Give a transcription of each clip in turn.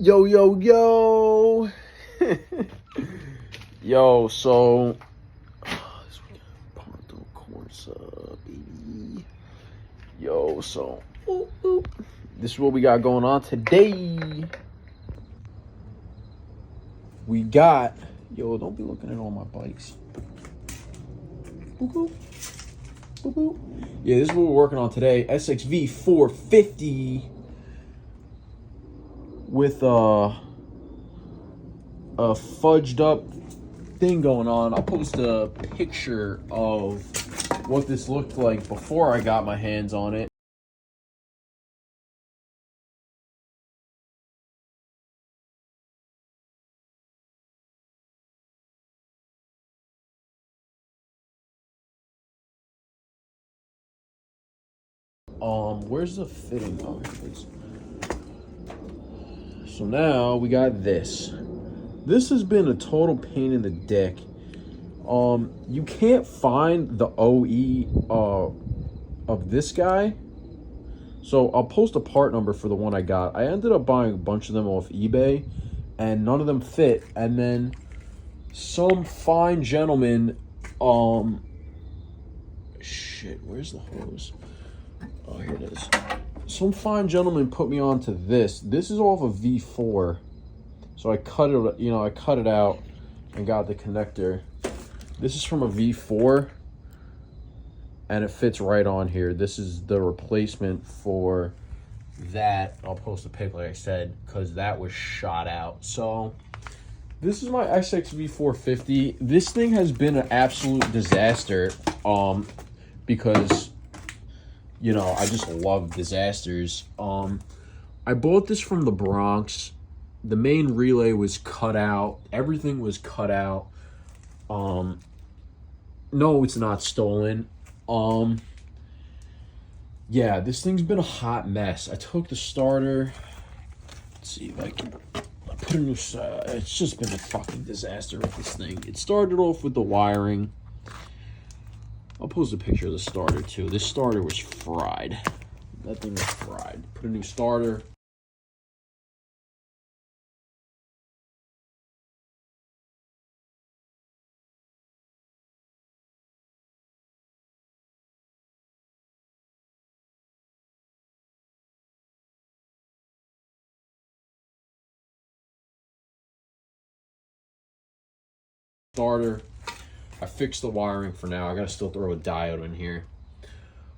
Yo, yo, yo. Yo, so this weekend, Ponto Corsa, baby. Yo, so this is what we got going on today. We got, yo, don't be looking at all my bikes. Boo-boo. Boo-boo. Yeah, this is what we're working on today. sxv450 with a fudged up thing going on. I'll post a picture of what this looked like before I got my hands on it. Where's the fitting? Oh, here it is. So now we got this. This has been a total pain in the dick. You can't find the OE of this guy. So I'll post a part number for the one I got. I ended up buying a bunch of them off eBay, and none of them fit. And then some fine gentleman, shit, where's the hose? Oh, here it is. Some fine gentleman put me onto this. This is off of V4. So I cut it, I cut it out and got the connector. This is from a V4 and it fits right on here. This is the replacement for that. I'll post a pic, like I said, because that was shot out. So this is my sxv450. This thing has been an absolute disaster because I just love disasters. I bought this from the Bronx. The main relay was cut out. Everything was cut out. No, it's not stolen. Yeah, this thing's been a hot mess. I took the starter. Let's see if I can put a new it's just been a fucking disaster with this thing. It started off with the wiring. I'll post a picture of the starter too. This starter was fried. That thing was fried. Put a new starter. I fixed the wiring for now. I gotta still throw a diode in here.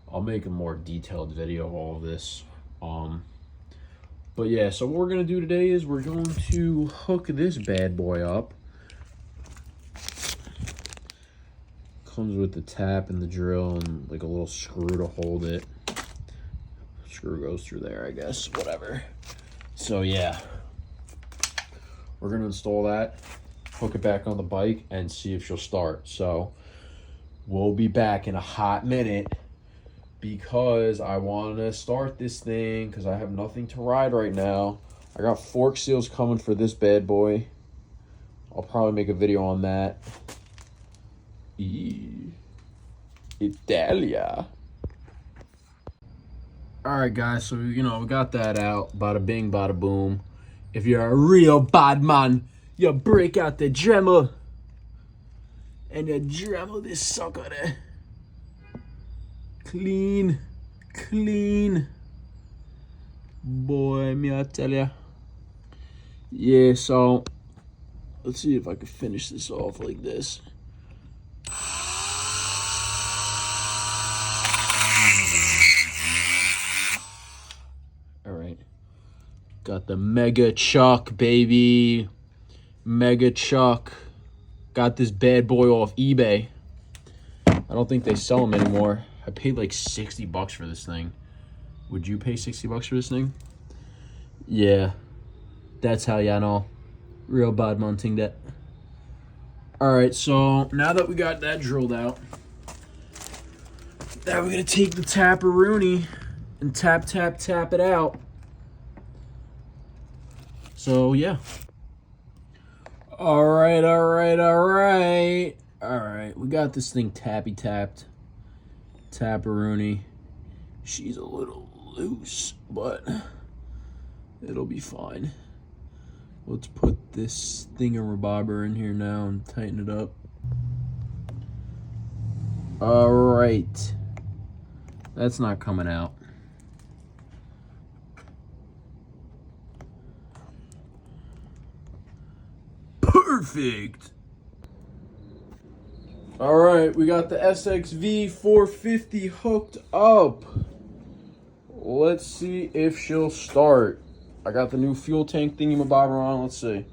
I'll make a more detailed video of all of this. But yeah, so what we're gonna do today is we're going to hook this bad boy up. Comes with the tap and the drill and like a little screw to hold it. Screw goes through there, I guess, whatever. So yeah, we're gonna install that, hook it back on the bike, and see if she'll start. So we'll be back in a hot minute because I want to start this thing because I have nothing to ride right now. I got fork seals coming for this bad boy. I'll probably make a video on that. Italia. Alright guys, so we got that out. Bada bing, bada boom. If you're a real bad man, you break out the Dremel and you Dremel this sucker there. Clean. Boy, me I tell ya. Yeah, so let's see if I can finish this off like this. Alright. Got the Mega Chuck, baby. Mega Chuck. Got this bad boy off eBay. I don't think they sell them anymore. I paid like 60 bucks for this thing. Would you pay 60 bucks for this thing? Yeah. That's how y'all know. Real bad man thing that. Alright, so now that we got that drilled out, now we're gonna take the tapperoonie and tap it out. So yeah. Alright, we got this thing tapped. Tapperoonie. She's a little loose, but it'll be fine. Let's put this thingamabobber in here now and tighten it up. All right. That's not coming out. Perfect. All right, we got the sxv450 hooked up. Let's see if she'll start. I got the new fuel tank thingamabobber on. Let's see.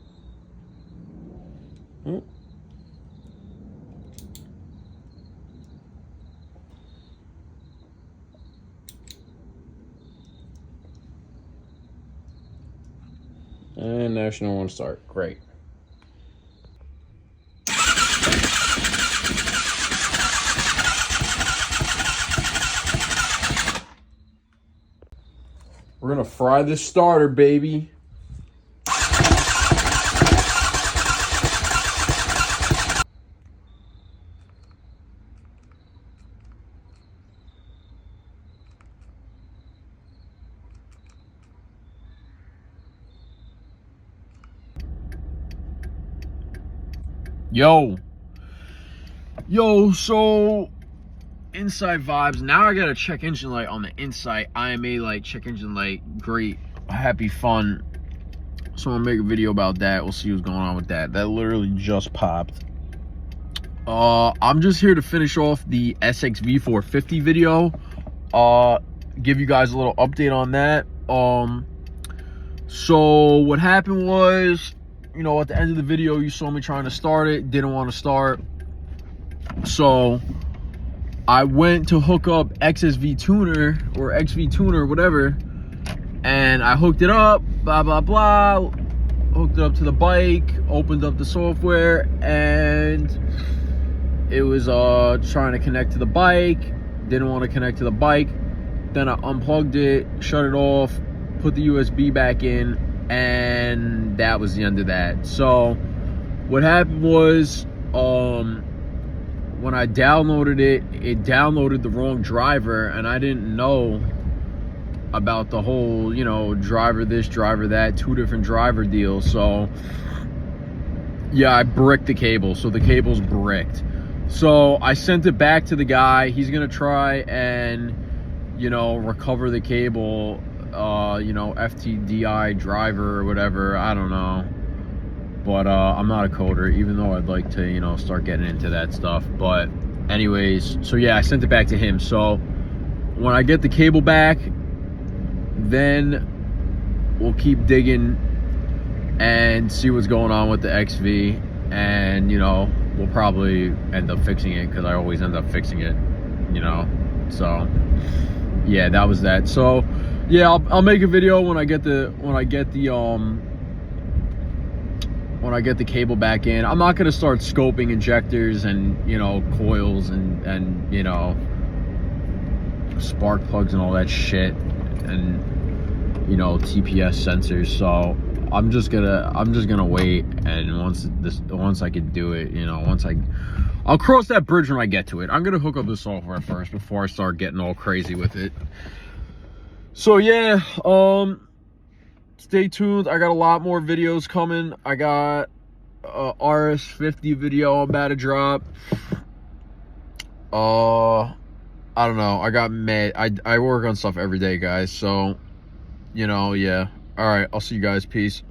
And now she don't want to start. Great. We're gonna fry this starter, baby. Yo, so inside vibes. Now I got a check engine light on the inside. IMA light, check engine light, great, happy, fun. So I'm gonna make a video about that. We'll see what's going on with that. That literally just popped. I'm just here to finish off the sxv450 video. Give you guys a little update on that. So what happened was, you know, at the end of the video, you saw me trying to start it, didn't want to start. So I went to hook up XSV tuner or XV tuner, whatever, and I hooked it up, blah, blah, blah, hooked it up to the bike, opened up the software, and it was trying to connect to the bike, didn't want to connect to the bike. Then I unplugged it, shut it off, put the USB back in, and that was the end of that. So what happened was, when I downloaded it, it downloaded the wrong driver, and I didn't know about the whole, you know, driver this, driver that, 2 different driver deals. So yeah, I bricked the cable, so the cable's bricked. So I sent it back to the guy. He's gonna try and, you know, recover the cable, you know, FTDI driver or whatever, I don't know. But I'm not a coder, even though I'd like to, you know, start getting into that stuff. But anyways, so yeah, I sent it back to him. So when I get the cable back, then we'll keep digging and see what's going on with the XV. And, you know, we'll probably end up fixing it, because I always end up fixing it, you know. So yeah, that was that. So yeah, I'll make a video when I get the cable back in. I'm not gonna start scoping injectors and, you know, coils and you know, spark plugs and all that shit, and, you know, TPS sensors. So I'm just gonna wait, and once I can do it, you know, I'll cross that bridge when I get to it. I'm gonna hook up the software first before I start getting all crazy with it. So yeah, stay tuned. I got a lot more videos coming. I got a RS50 video I'm about to drop. I don't know. I got mad. I work on stuff every day, guys. So, you know, yeah. All right. I'll see you guys. Peace.